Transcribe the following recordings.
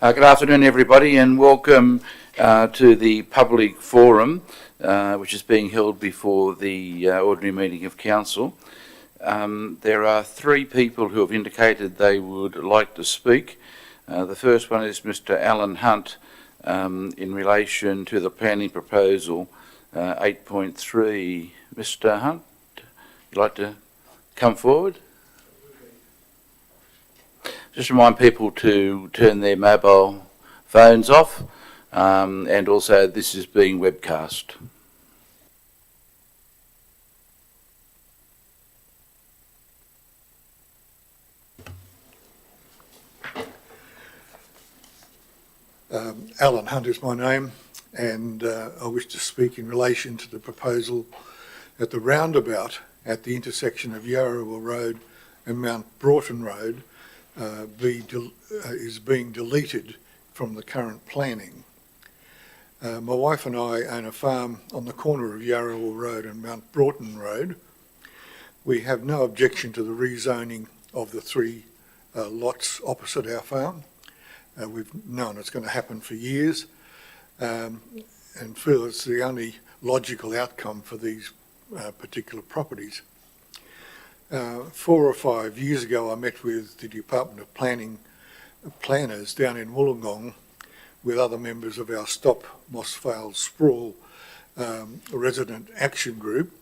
Good afternoon, everybody, and welcome to the public forum, which is being held before the ordinary meeting of council. There are three people who have indicated they would like to speak. The first one is Mr. Alan Hunt in relation to the planning proposal 8.3. Mr. Hunt, would you like to come forward? Just remind people to turn their mobile phones off, and also this is being webcast. Alan Hunt is my name, and I wish to speak in relation to the proposal that the roundabout at the intersection of Yarrawal Road and Mount Broughton Road is being deleted from the current planning. My wife and I own a farm on the corner of Yarrawal Road and Mount Broughton Road. We have no objection to the rezoning of the three lots opposite our farm. We've known it's going to happen for years, and feel it's the only logical outcome for these particular properties. 4 or 5 years ago, I met with the Department of Planning planners down in Wollongong with other members of our Stop Moss Vale Sprawl resident action group,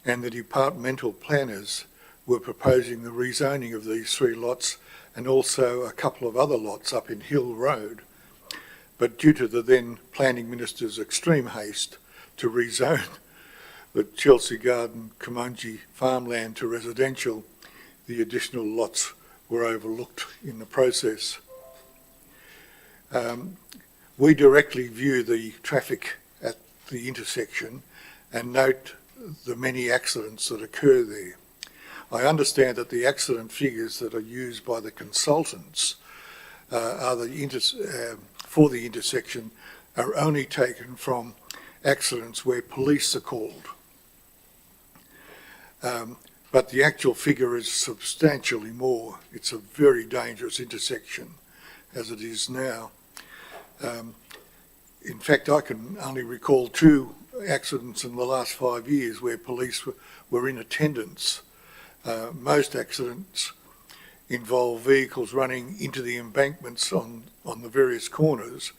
and the departmental planners were proposing the rezoning of these three lots and also a couple of other lots up in Hill Road. But due to the then Planning Minister's extreme haste to rezone the Chelsea Garden Comanche farmland to residential, the additional lots were overlooked in the process. We directly view the traffic at the intersection and note the many accidents that occur there. I understand that the accident figures that are used by the consultants for the intersection are only taken from accidents where police are called. But the actual figure is substantially more. It's a very dangerous intersection as it is now. In fact, I can only recall 2 accidents in the last 5 years where police were in attendance. Most accidents involve vehicles running into the embankments on the various corners,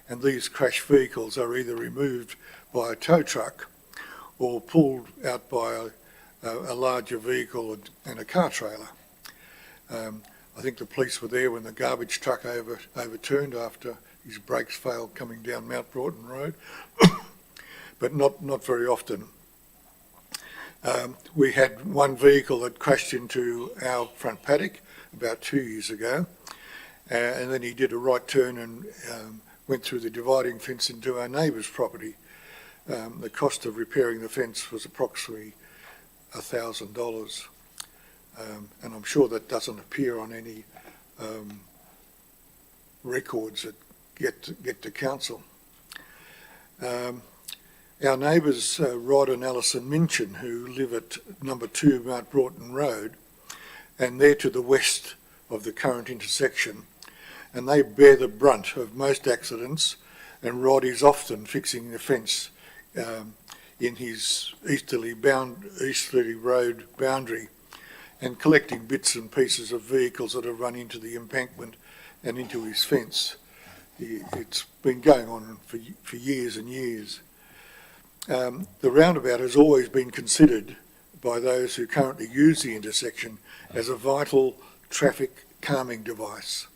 and these crashed vehicles are either removed by a tow truck or pulled out by a larger vehicle and a car trailer. I think the police were there when the garbage truck overturned after his brakes failed coming down Mount Broughton Road, but not very often. We had one vehicle that crashed into our front paddock about 2 years ago, and then he did a right turn and went through the dividing fence into our neighbour's property. The cost of repairing the fence was approximately $1,000, and I'm sure that doesn't appear on any records that get to council. Our neighbours, Rod and Alison Minchin, who live at number 2 Mount Broughton Road, and they're to the west of the current intersection, and they bear the brunt of most accidents, and Rod is often fixing the fence in his easterly road boundary and collecting bits and pieces of vehicles that have run into the embankment and into his fence. It's been going on for years and years. The roundabout has always been considered by those who currently use the intersection as a vital traffic calming device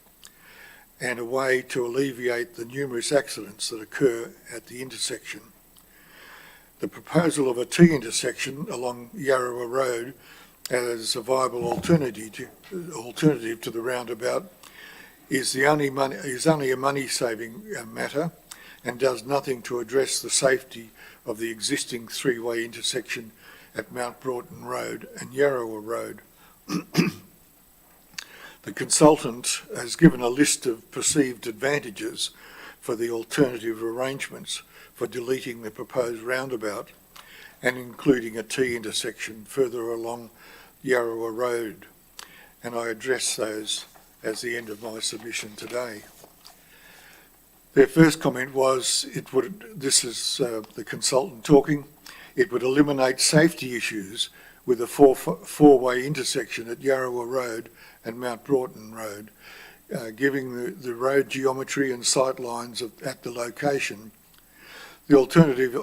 and a way to alleviate the numerous accidents that occur at the intersection. The proposal of a T-intersection along Yarrawal Road as a viable alternative to the roundabout is only a money-saving matter and does nothing to address the safety of the existing 3-way intersection at Mount Broughton Road and Yarrawal Road. The consultant has given a list of perceived advantages for the alternative arrangements for deleting the proposed roundabout and including a T-intersection further along Yarrawal Road, and I address those as the end of my submission today. Their first comment was this is the consultant talking, it would eliminate safety issues with a four-way intersection at Yarrawa Road and Mount Broughton Road, giving the road geometry and sight lines at the location. The alternative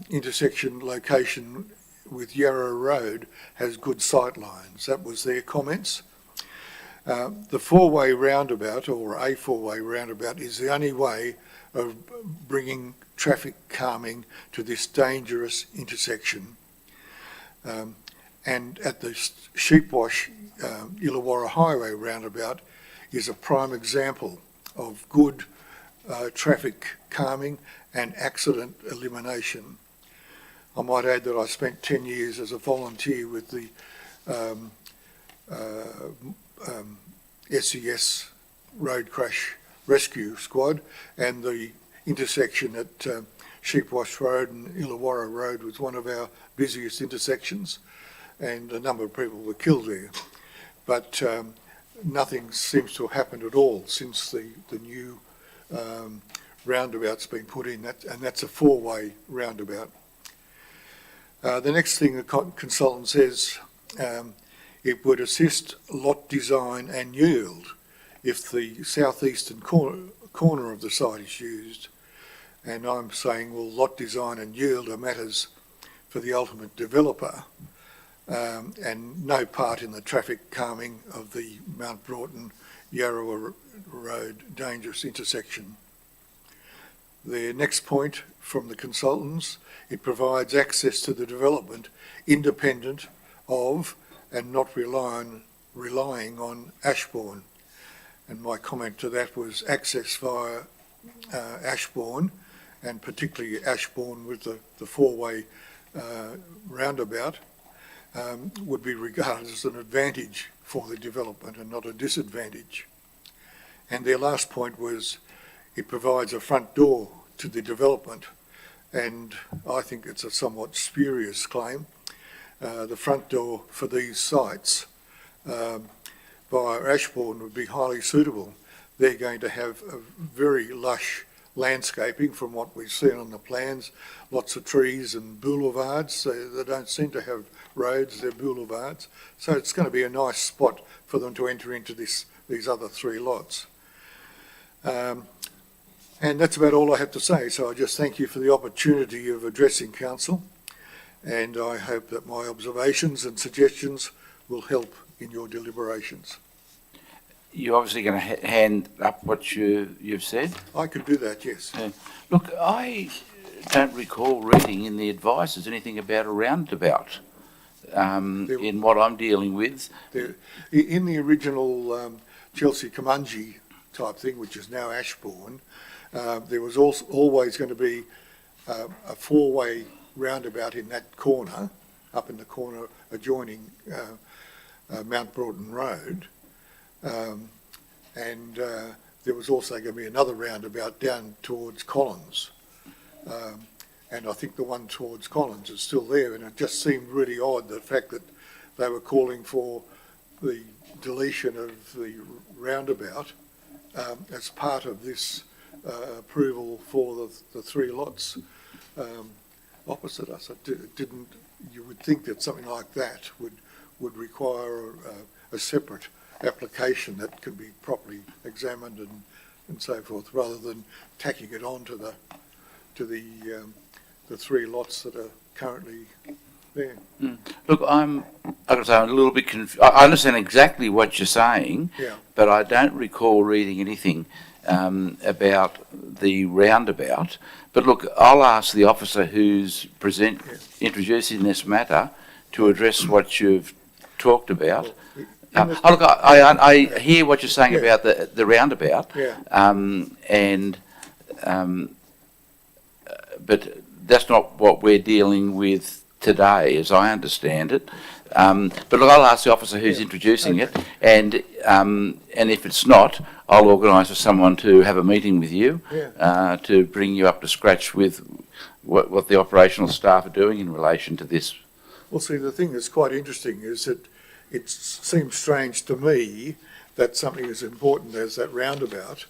intersection location with Yarrawa Road has good sight lines. That was their comments. The four-way roundabout, or a four-way roundabout, is the only way of bringing traffic calming to this dangerous intersection. And at the Sheepwash Illawarra Highway roundabout is a prime example of good traffic calming and accident elimination. I might add that I spent 10 years as a volunteer with the SES Road Crash Rescue Squad, and the intersection at Sheepwash Road and Illawarra Road was one of our busiest intersections, and a number of people were killed there. But nothing seems to have happened at all since the new roundabout's been put in, and that's a four-way roundabout. The next thing the consultant says, it would assist lot design and yield if the southeastern corner of the site is used. And I'm saying, well, lot design and yield are matters for the ultimate developer, and no part in the traffic calming of the Mount Broughton Yarrawa Road dangerous intersection. The next point from the consultants, it provides access to the development independent of and not relying on Ashbourne. And my comment to that was access via Ashbourne, and particularly Ashbourne with the four-way roundabout, would be regarded as an advantage for the development and not a disadvantage. And their last point was it provides a front door to the development, and I think it's a somewhat spurious claim. The front door for these sites via Ashbourne would be highly suitable. They're going to have a very lush landscaping from what we've seen on the plans, lots of trees and boulevards. They don't seem to have roads, they're boulevards. So it's going to be a nice spot for them to enter into these other three lots. And that's about all I have to say. So I just thank you for the opportunity of addressing Council, and I hope that my observations and suggestions will help in your deliberations. You're obviously going to hand up what you've said. I could do that, yes. Look, I don't recall reading in the advices anything about a roundabout in what I'm dealing with. In the original Chelsea Kumunji type thing, which is now Ashbourne, there was also always going to be a four-way roundabout in that corner, up in the corner adjoining Mount Broughton Road, and there was also going to be another roundabout down towards Collins, and I think the one towards Collins is still there, and it just seemed really odd, the fact that they were calling for the deletion of the roundabout as part of this approval for the three lots opposite us. You would think that something like that would require a separate application that could be properly examined and so forth, rather than tacking it on to the three lots that are currently there. Look, I've got to say, I'm a little bit confused. I understand exactly what you're saying, Yeah. but I don't recall reading anything about the roundabout. But look, I'll ask the officer who's introducing this matter to address what you've talked about. Look, I hear what you're saying about the roundabout, but that's not what we're dealing with today, as I understand it. But look, I'll ask the officer who's introducing it, and if it's not, I'll organise for someone to have a meeting with you to bring you up to scratch with what the operational staff are doing in relation to this. Well, see, the thing that's quite interesting is that it seems strange to me that something as important as that roundabout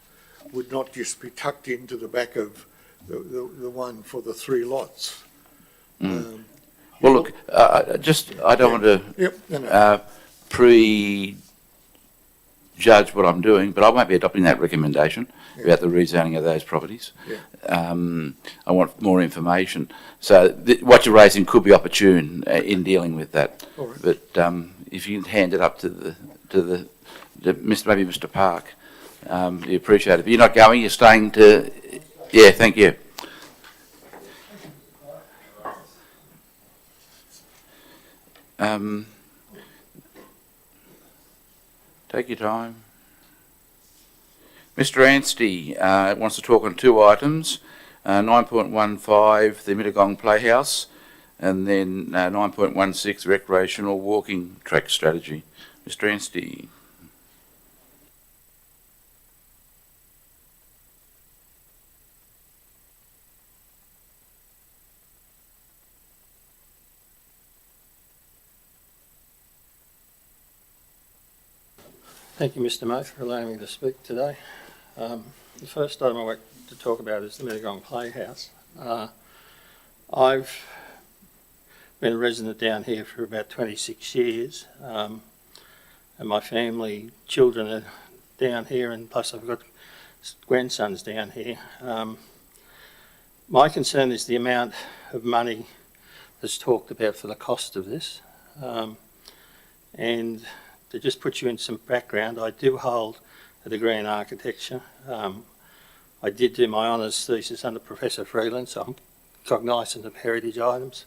would not just be tucked into the back of the one for the 3 lots. Well, look, I don't want to Yep, no. prejudge what I'm doing, but I won't be adopting that recommendation about the rezoning of those properties. I want more information. So what you're raising could be opportune in dealing with that. All right. But if you can hand it up to maybe Mr. Park, you appreciate it. But you're not going. You're staying to. Yeah, thank you. Take your time. Mr. Anstey wants to talk on 2 items, 9.15, the Mittagong Playhouse, and then 9.16, recreational walking track strategy. Mr. Anstey. Thank you, Mr. Moe, for allowing me to speak today. The first item I want to talk about is the Mittagong Playhouse. I've been a resident down here for about 26 years, and my family, children are down here, and plus I've got grandsons down here. My concern is the amount of money that's talked about for the cost of this, and to just put you in some background, I do hold a degree in architecture. I did do my honours thesis under Professor Freeland, so I'm cognisant of heritage items.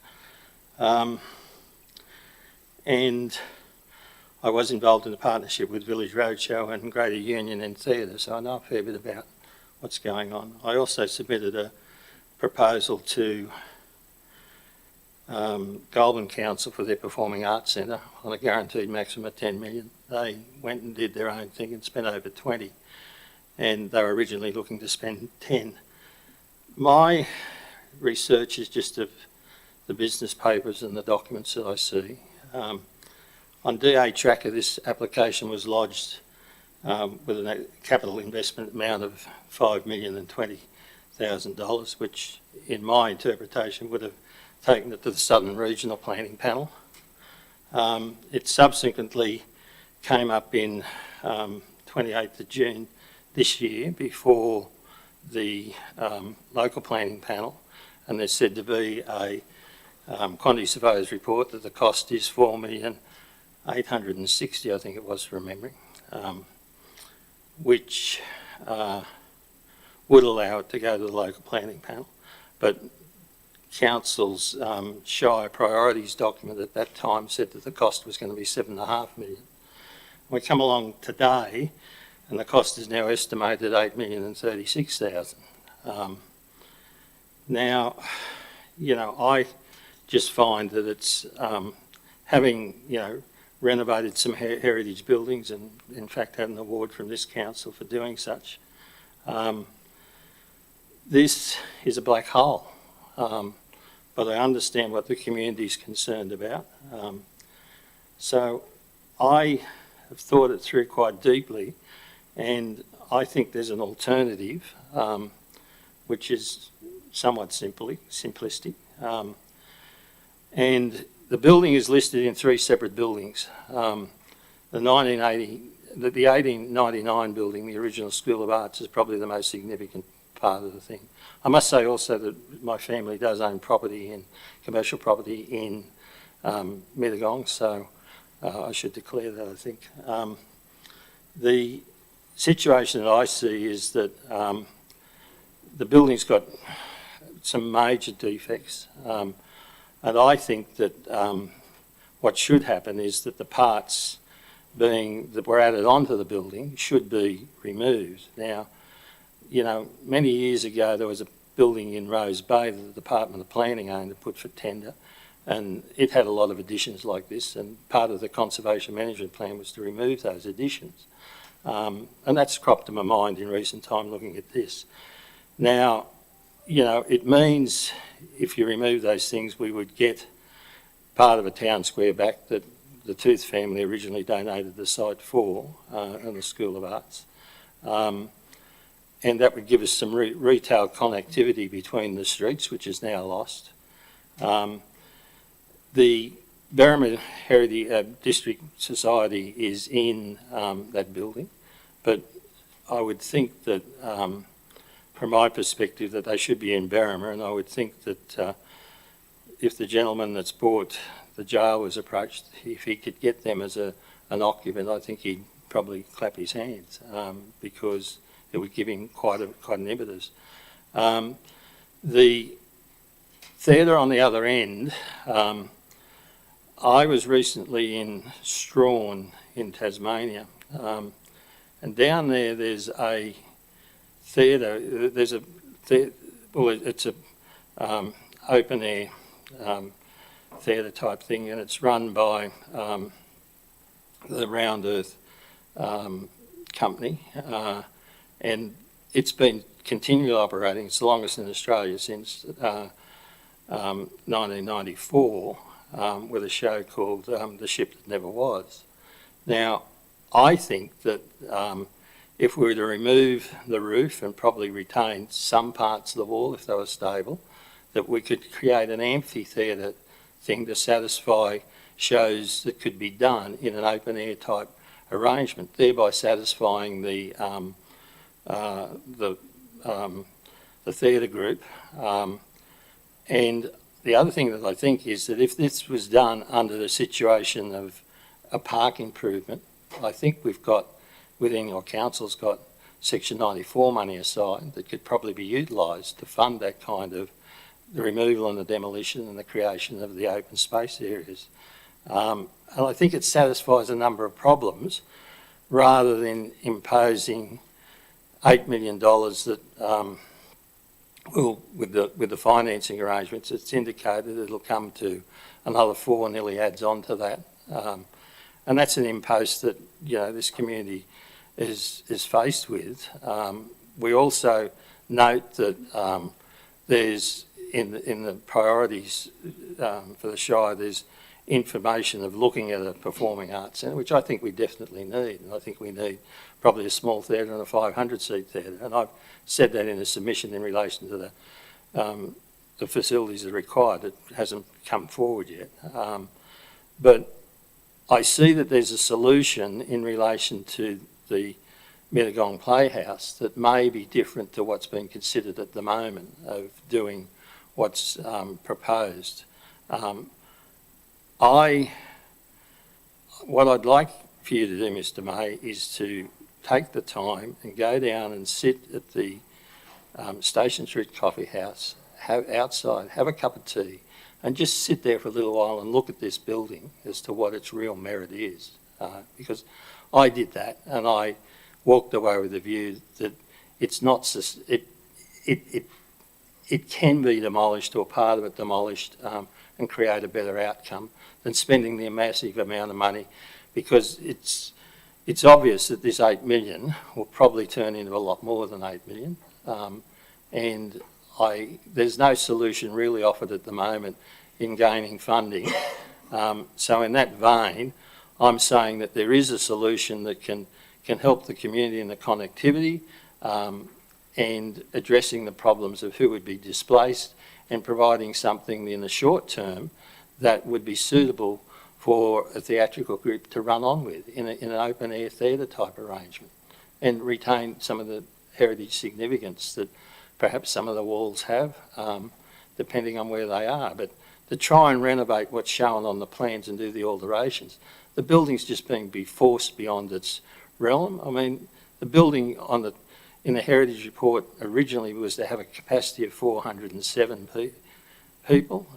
And I was involved in a partnership with Village Roadshow and Greater Union and Theatre, so I know a fair bit about what's going on. I also submitted a proposal to Goulburn Council for their Performing Arts Centre on a guaranteed maximum of 10 million. They went and did their own thing and spent over 20, and they were originally looking to spend 10. My research is just of the business papers and the documents that I see. On DA Tracker, this application was lodged with a capital investment amount of $5,020,000, which in my interpretation would have taken it to the Southern Regional Planning Panel. It subsequently came up in 28th of June this year before the local planning panel, and there's said to be a quantity surveyor's report that the cost is $4,860,000, I think it was from memory, which would allow it to go to the local planning panel. But Council's Shire Priorities document at that time said that the cost was going to be $7.5 million. We come along today and the cost is now estimated at $8,036,000. Now, you know, I just find that it's having, you know, renovated some heritage buildings and in fact had an award from this council for doing such. This is a black hole. But I understand what the community is concerned about. So I have thought it through quite deeply, and I think there's an alternative, which is somewhat simplistic. And the building is listed in 3 separate buildings. The 1899 building, the original School of Arts, is probably the most significant part of the thing. I must say also that my family does own property in commercial property in Mittagong, so I should declare that, I think. The situation that I see is that the building's got some major defects, and I think that what should happen is that the parts that were added onto the building should be removed. Now, you know, many years ago there was a building in Rose Bay that the Department of Planning owned and put for tender, and it had a lot of additions like this, and part of the Conservation Management Plan was to remove those additions. And that's cropped to my mind in recent time looking at this. Now, you know, it means if you remove those things we would get part of a town square back that the Tooth family originally donated the site for, and the School of Arts. and that would give us some retail connectivity between the streets, which is now lost. The Berrimah Heritage District Society is in that building, but I would think that, from my perspective, that they should be in Berrimah, and I would think that if the gentleman that's bought the jail was approached, if he could get them as an occupant, I think he'd probably clap his hands, because it would give him quite an impetus. The theatre on the other end, I was recently in Strahan in Tasmania, and down there's a theatre. It's a open air theatre type thing, and it's run by the Round Earth company, and it's been continually operating. It's the longest in Australia since 1994, with a show called The Ship That Never Was. Now, I think that if we were to remove the roof and probably retain some parts of the wall if they were stable, that we could create an amphitheatre thing to satisfy shows that could be done in an open air type arrangement, thereby satisfying the theatre group. And the other thing that I think is that if this was done under the situation of a park improvement, I think we've got, within our council's got Section 94 money aside that could probably be utilised to fund that kind of the removal and the demolition and the creation of the open space areas. And I think it satisfies a number of problems rather than imposing $8 million that will, with the financing arrangements, it's indicated it'll come to another 4, nearly adds on to that. And that's an impost that, you know, this community is faced with. We also note that there's, in the priorities for the Shire, there's information of looking at a performing arts centre, which I think we definitely need. And I think we need probably a small theatre and a 500-seat theatre. And I've said that in a submission in relation to the facilities that are required. It hasn't come forward yet. But I see that there's a solution in relation to the Mittagong Playhouse that may be different to what's being considered at the moment of doing what's proposed. What I'd like for you to do, Mr. May, is to take the time and go down and sit at the Station Street Coffee House, outside, have a cup of tea, and just sit there for a little while and look at this building as to what its real merit is. Because I did that, and I walked away with the view that it's not, it can be demolished, or part of it demolished, and create a better outcome than spending the massive amount of money, because it's obvious that this 8 million will probably turn into a lot more than 8 million. And there's no solution really offered at the moment in gaining funding. So in that vein, I'm saying that there is a solution that can help the community in the connectivity, and addressing the problems of who would be displaced, and providing something in the short term that would be suitable for a theatrical group to run on with in an open air theatre type arrangement, and retain some of the heritage significance that perhaps some of the walls have, depending on where they are. But to try and renovate what's shown on the plans and do the alterations, the building's just being forced beyond its realm. I mean, the building in the Heritage Report originally was to have a capacity of 407 people.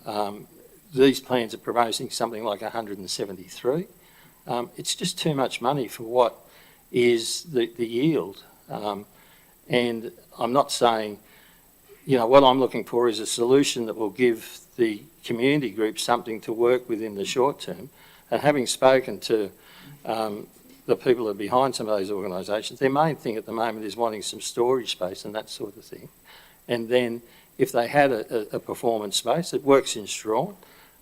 These plans are proposing something like 173. It's just too much money for what is the yield. And I'm not saying, you know, what I'm looking for is a solution that will give the community group something to work with in the short term. And having spoken to the people that are behind some of those organisations, their main thing at the moment is wanting some storage space and that sort of thing. And then if they had a performance space that works in Strahan,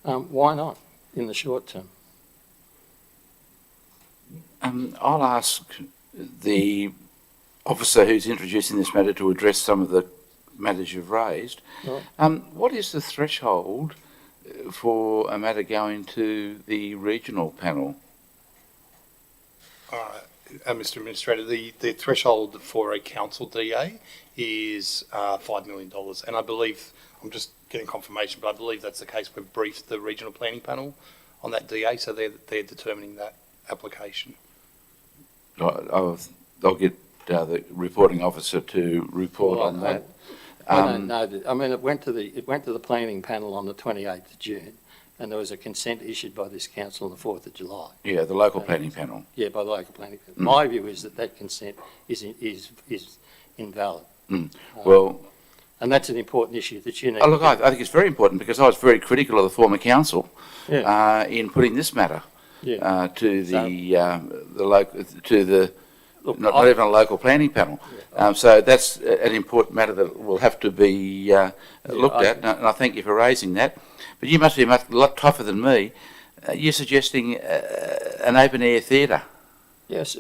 why not in the short term? I'll ask the officer who's introducing this matter to address some of the matters you've raised. Right. What is the threshold for a matter going to the regional panel? Mr Administrator, the threshold for a council DA is $5 million. And I believe, I'm just getting confirmation, but I believe that's the case. We've briefed the regional planning panel on that DA, so they're determining that application. I'll get the reporting officer to report on that. I don't know. I mean, it went to the planning panel on the 28th of June, and there was a consent issued by this council on the 4th of July. Yeah, the local planning panel. Yeah, by the local planning panel. My view is that consent is invalid. Well, And that's an important issue that you need. look, I think it's very important because I was very critical of the former council Yeah. in putting this matter Yeah. to the local to the Look, not even a local planning panel. So that's an important matter that will have to be looked at, and I thank you for raising that. But you must be a lot tougher than me. You're suggesting an open-air theatre. Yes,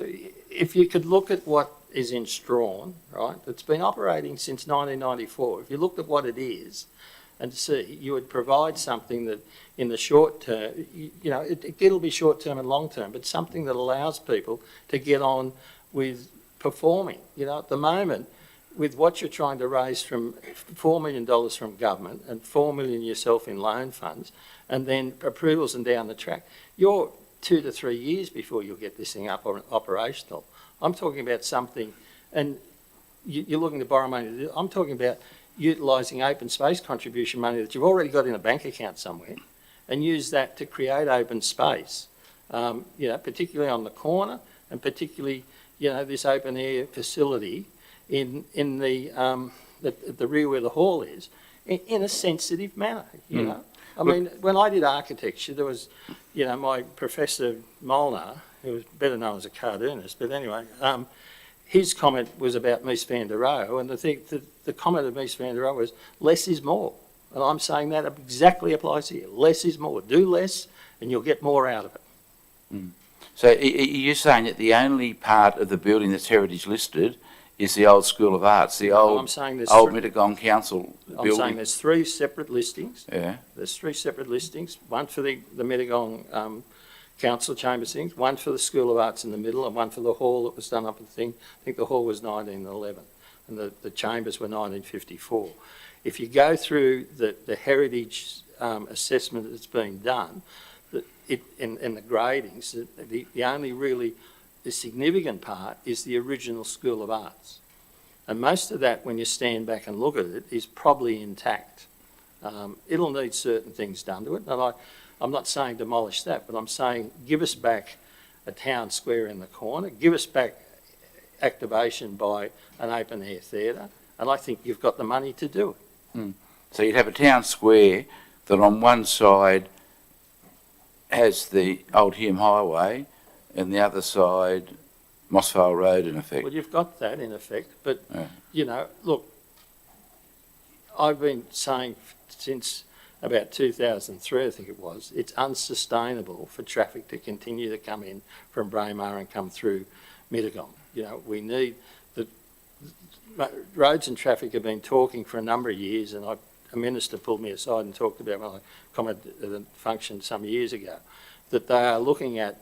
if you could look at what is in Strawn, right, it's been operating since 1994. If you looked at what it is and see, you would provide something that in the short term, it'll be short term and long term, but something that allows people to get on with performing. At the moment, with what you're trying to raise from $4 million from government and $4 million yourself in loan funds, and then approvals and down the track, you're 2 to 3 years before you'll get this thing up or operational. I'm talking about something, and you're looking to borrow money. I'm talking about utilising open space contribution money that you've already got in a bank account somewhere, and use that to create open space, particularly on the corner, and particularly, this open air facility in the rear where the hall is, in a sensitive manner, I mean, when I did architecture, there was, my Professor Molnar, who was better known as a cartoonist, but anyway, his comment was about Mies van der Rohe, and the comment of Mies van der Rohe was, less is more. And I'm saying that exactly applies here. Less is more. Do less, and you'll get more out of it. So you're saying that the only part of the building that's heritage listed is the old School of Arts, the old Mittagong Council building? I'm saying there's 3 separate listings. Yeah. There's 3 separate listings, one for the Mittagong Council Chambers things, one for the School of Arts in the middle, and one for the hall that was done up at the thing. I think the hall was 1911, and the chambers were 1954. If you go through the heritage assessment that's been done, in the gradings, the only really significant part is the original School of Arts. And most of that, when you stand back and look at it, is probably intact. It'll need certain things done to it, and I'm not saying demolish that, but I'm saying give us back a town square in the corner, give us back activation by an open-air theatre, and I think you've got the money to do it. So you'd have a town square that on one side has the Old Hume Highway and the other side Mossvale Road, in effect. Well, you've got that in effect, but, look, I've been saying since about 2003, I think it was, it's unsustainable for traffic to continue to come in from Braemar and come through Mittagong. We need roads and traffic have been talking for a number of years, and a minister pulled me aside and talked about when I commented at a function some years ago, that they are looking at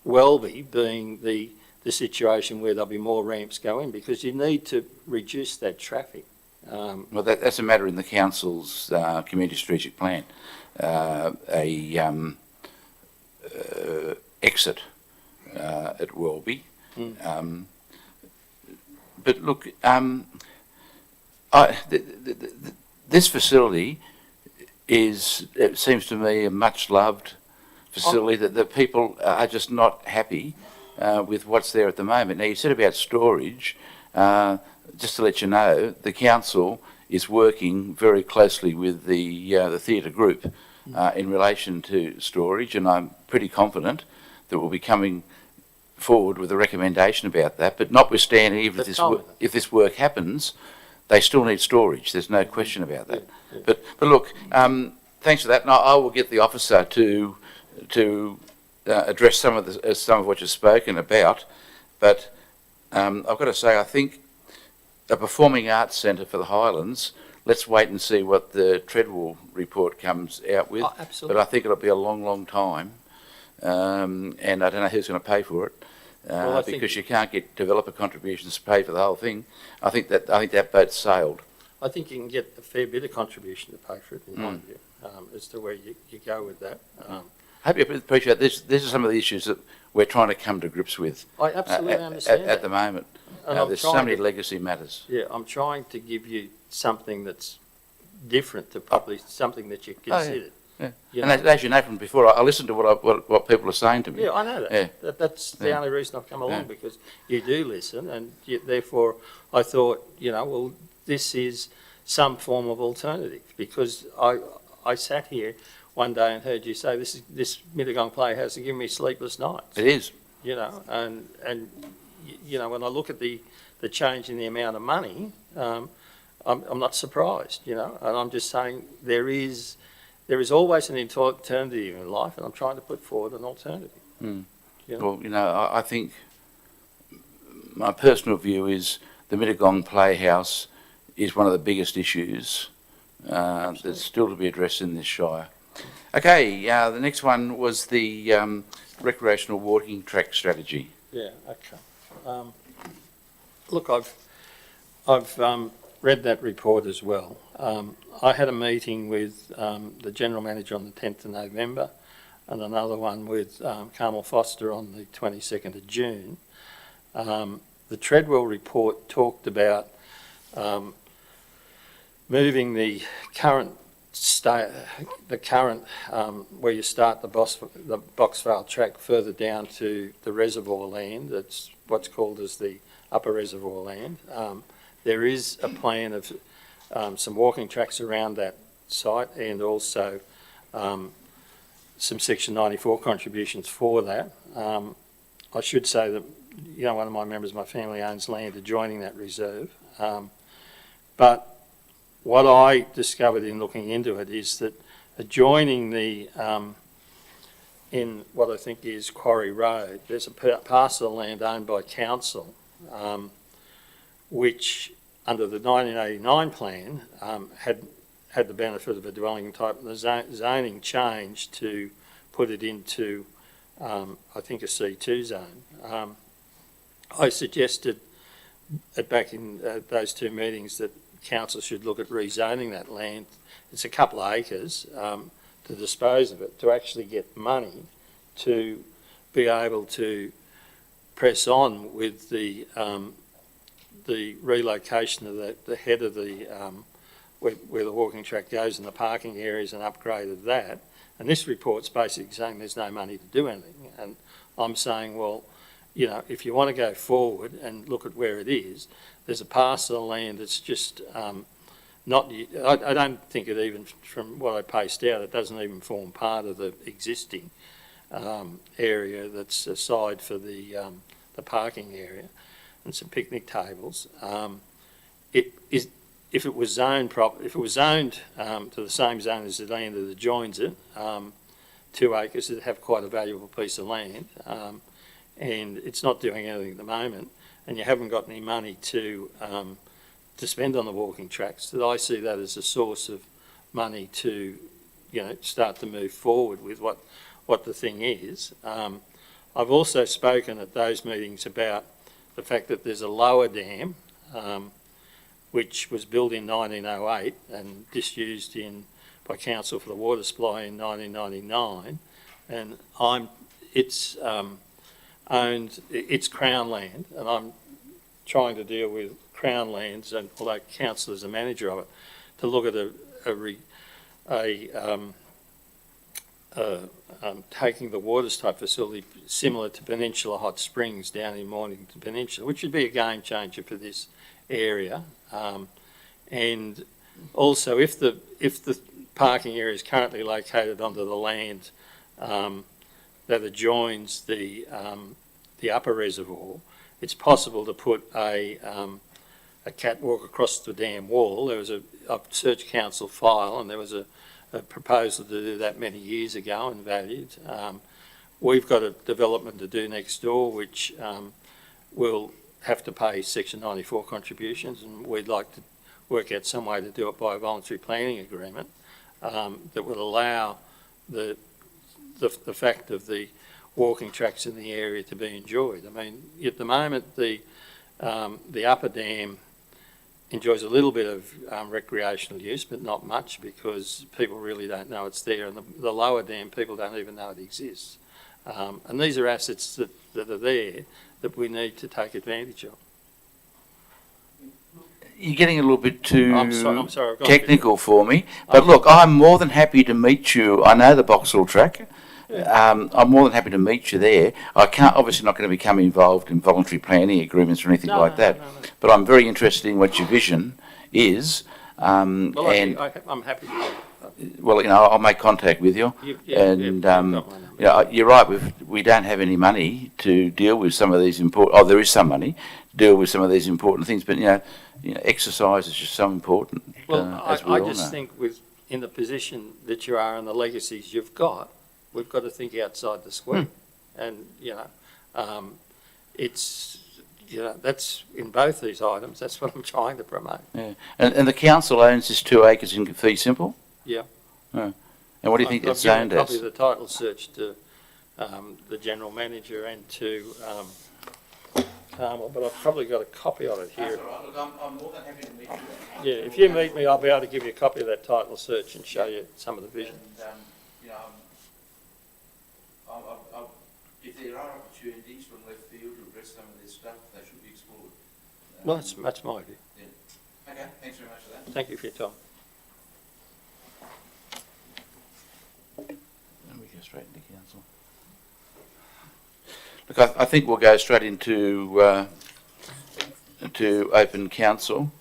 Welby being the situation where there'll be more ramps going, because you need to reduce that traffic. Well, that's a matter in the council's community strategic plan, exit at Welby. But look, this facility is, it seems to me, a much-loved facility that the people are just not happy with what's there at the moment. Now, you said about storage. Just to let you know, the council is working very closely with the theatre group in relation to storage, and I'm pretty confident that we'll be coming forward with a recommendation about that. But notwithstanding, even if this work happens, they still need storage. There's no question about that. But look, thanks for that, and I will get the officer to address some of what you've spoken about. But I've got to say, I think a performing arts centre for the Highlands, let's wait and see what the Treadwell report comes out with. Oh, But absolutely. I think it'll be a long, long time. And I don't know who's going to pay for it. Well, I think- Because you can't get developer contributions to pay for the whole thing. I think that boat's sailed. I think you can get a fair bit of contribution to pay for it, in my view, as to where you go with that. Hope you appreciate this. These are some of the issues that we're trying to come to grips with I absolutely understand at the that. moment. And I'm There's so trying many to- legacy matters. Yeah, I'm trying to give you something that's different to probably something that you considered. Yeah. You And know? as you know from before, I listen to what people are saying to me. Yeah, I know that. Yeah. That's the Yeah. only reason I've come along, Yeah. because you do listen, and therefore I thought, well, this is some form of alternative, because I sat here one day and heard you say this Mittagong Playhouse has given me sleepless nights. It is. And when I look at the change in the amount of money, I'm not surprised, and I'm just saying there is always an alternative in life, and I'm trying to put forward an alternative. Yeah. Well, I think my personal view is the Mittagong Playhouse is one of the biggest issues that's still to be addressed in this shire. Okay, the next one was the recreational walking track strategy. Yeah, okay. Look, I've read that report as well. I had a meeting with the General Manager on the 10th of November, and another one with Carmel Foster on the 22nd of June. The Treadwell report talked about moving the current where you start the Boxvale track further down to the reservoir land. That's what's called as the upper reservoir land. There is a plan of some walking tracks around that site, and also some Section 94 contributions for that. I should say that one of my members of my family owns land adjoining that reserve, but what I discovered in looking into it is that adjoining the, in what I think is Quarry Road, there's a parcel of land owned by council, which under the 1989 plan had the benefit of a dwelling type, and the zoning changed to put it into, I think, a C2 zone. I suggested back in those two meetings that council should look at rezoning that land. It's a couple of acres to dispose of it, to actually get money to be able to press on with the relocation of the head of the where the walking track goes, and the parking areas, and upgrade of that. And this report's basically saying there's no money to do anything. And I'm saying, well, if you want to go forward and look at where it is, there's a parcel of land that's just not, I don't think it even, from what I paced out, it doesn't even form part of the existing area that's aside for the parking area and some picnic tables. If it was zoned to the same zone as the land that adjoins it, 2 acres, it'd have quite a valuable piece of land, and it's not doing anything at the moment, and you haven't got any money to spend on the walking tracks. That I see that as a source of money to, start to move forward with what the thing is. I've also spoken at those meetings about the fact that there's a lower dam, which was built in 1908 and disused by council for the water supply in 1999, and it's Crown land, and I'm trying to deal with Crown lands, and although council is a manager of it, to look at taking the waters type facility similar to Peninsula Hot Springs down in Mornington Peninsula, which would be a game changer for this area. And also, if the parking area is currently located onto the land that adjoins the upper reservoir, it's possible to put a catwalk across the dam wall. I've searched council file, and there was a proposal to do that many years ago and valued. We've got a development to do next door, which will have to pay Section 94 contributions, and we'd like to work out some way to do it by a voluntary planning agreement that would allow the fact of the walking tracks in the area to be enjoyed. I mean, at the moment, the upper dam enjoys a little bit of recreational use, but not much, because people really don't know it's there, and the lower dam, people don't even know it exists. And these are assets that are there that we need to take advantage of. You're getting a little bit too I'm sorry, I've gone a bit- technical for me. But look, I'm more than happy to meet you. I know the Boxall track. I'm more than happy to meet you there. I can't, obviously not going to become involved in voluntary planning agreements or anything like that. No. But I'm very interested in what your vision is. Well, And, I'm happy to do it. well, you know, I'll make contact with you. And, you've got my number. you know, you're right, we don't have any money to deal with some of these there is some money to deal with some of these important things, but, you know, exercise is just so important, Well, as we I all just know. think in the position that you are and the legacies you've got, we've got to think outside the square. And, that's in both these items, that's what I'm trying to promote. Yeah. And the council owns this 2 acres in fee simple? Yeah. And what do you think I've that's given zoned a copy as? of the title search to the general manager and to Carmel, but I've probably got a copy of it here. all right, look, I'm more than happy to meet you. Yeah, if you meet me, I'll be able to give you a copy of that title search and show you some of the vision. You know, if there are opportunities from left field to address some of this stuff, they should be explored. Well, that's my view. Okay, thanks very much for that. Thank you for your time. And we go straight into council. Look, I think we'll go straight into to open council.